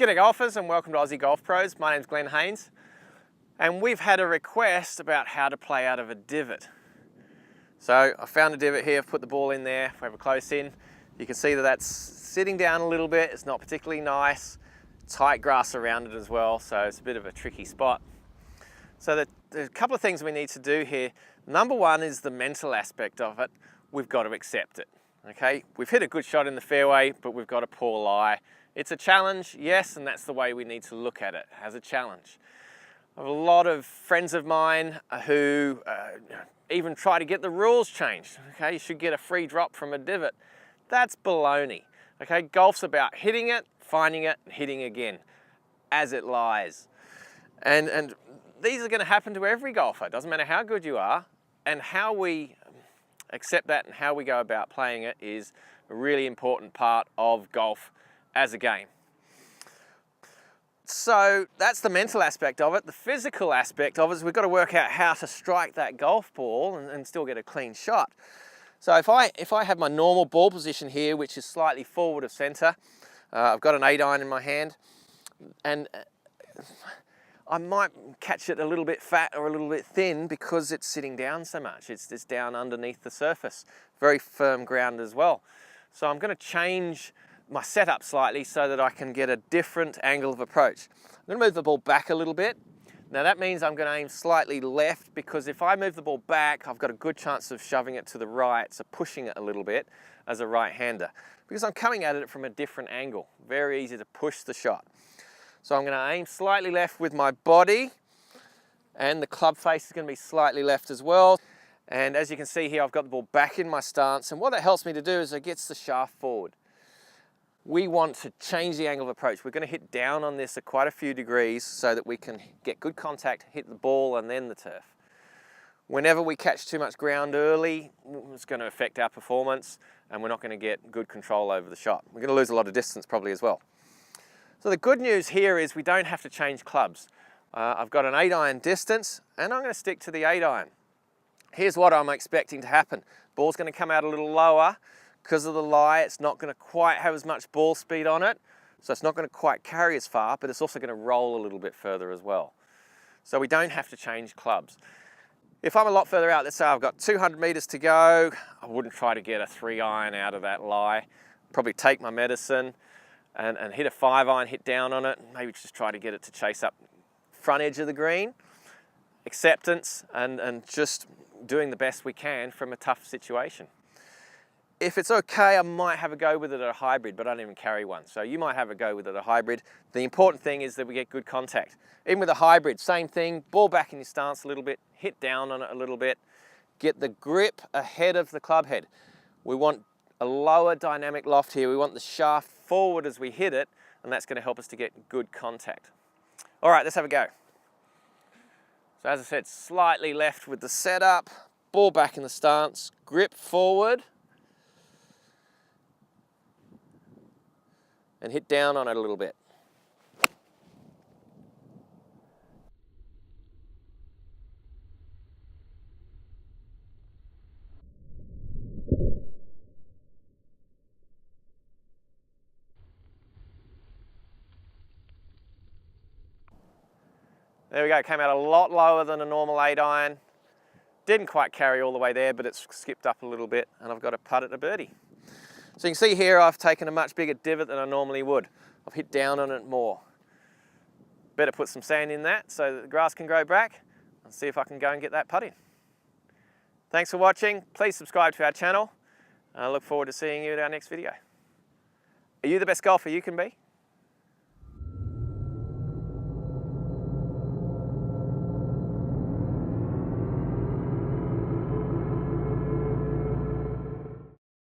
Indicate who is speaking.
Speaker 1: G'day golfers and welcome to Aussie Golf Pros. My name's Glen and we've had a request about how to play out of a divot. So I found a divot here, I've put the ball in there. If we have a close in, you can see that that's sitting down a little bit. It's not particularly nice. Tight grass around it as well, so it's a bit of a tricky spot. So there's a couple of things we need to do here. Number one is the mental aspect of it. We've got to accept it. Okay, we've hit a good shot in the fairway, but we've got a poor lie. It's a challenge, yes, and that's the way we need to look at it, as a challenge. I have a lot of friends of mine who even try to get the rules changed. Okay, you should get a free drop from a divot. That's baloney. Okay, golf's about hitting it, finding it, and hitting again, as it lies. And these are going to happen to every golfer. It doesn't matter how good you are, and how we accept that and how we go about playing it is a really important part of golf as a game. So that's the mental aspect of it. The physical aspect of it is we've got to work out how to strike that golf ball and still get a clean shot. So if I have my normal ball position here, which is slightly forward of center, I've got an 8-iron in my hand, and I might catch it a little bit fat or a little bit thin because it's sitting down so much. It's down underneath the surface. Very firm ground as well. So I'm going to change my setup slightly so that I can get a different angle of approach. I'm going to move the ball back a little bit. Now that means I'm going to aim slightly left, because if I move the ball back, I've got a good chance of shoving it to the right, so pushing it a little bit as a right-hander, because I'm coming at it from a different angle. Very easy to push the shot. So I'm going to aim slightly left with my body, and the club face is going to be slightly left as well. And as you can see here, I've got the ball back in my stance, and what that helps me to do is it gets the shaft forward. We want to change the angle of approach. We're going to hit down on this at quite a few degrees so that we can get good contact, hit the ball and then the turf. Whenever we catch too much ground early, it's going to affect our performance and we're not going to get good control over the shot. We're going to lose a lot of distance probably as well. So the good news here is we don't have to change clubs. I've got an 8-iron distance and I'm going to stick to the 8-iron. Here's what I'm expecting to happen. Ball's going to come out a little lower. Because of the lie, it's not going to quite have as much ball speed on it, so it's not going to quite carry as far, but it's also going to roll a little bit further as well. So we don't have to change clubs. If I'm a lot further out, let's say I've got 200 meters to go, I wouldn't try to get a 3-iron out of that lie. Probably take my medicine and hit a 5-iron, hit down on it, maybe just try to get it to chase up front edge of the green. Acceptance and just doing the best we can from a tough situation. If it's okay, I might have a go with it at a hybrid, but I don't even carry one. So you might have a go with it at a hybrid. The important thing is that we get good contact. Even with a hybrid, same thing, ball back in your stance a little bit, hit down on it a little bit, get the grip ahead of the club head. We want a lower dynamic loft here. We want the shaft forward as we hit it, and that's going to help us to get good contact. All right, let's have a go. So as I said, slightly left with the setup, ball back in the stance, grip forward, and hit down on it a little bit. There we go, came out a lot lower than a normal 8-iron. Didn't quite carry all the way there, but it's skipped up a little bit, and I've got a putt at a birdie. So you can see here I've taken a much bigger divot than I normally would. I've hit down on it more. Better put some sand in that so that the grass can grow back and see if I can go and get that putt in. Thanks for watching. Please subscribe to our channel. I look forward to seeing you at our next video. Are you the best golfer you can be?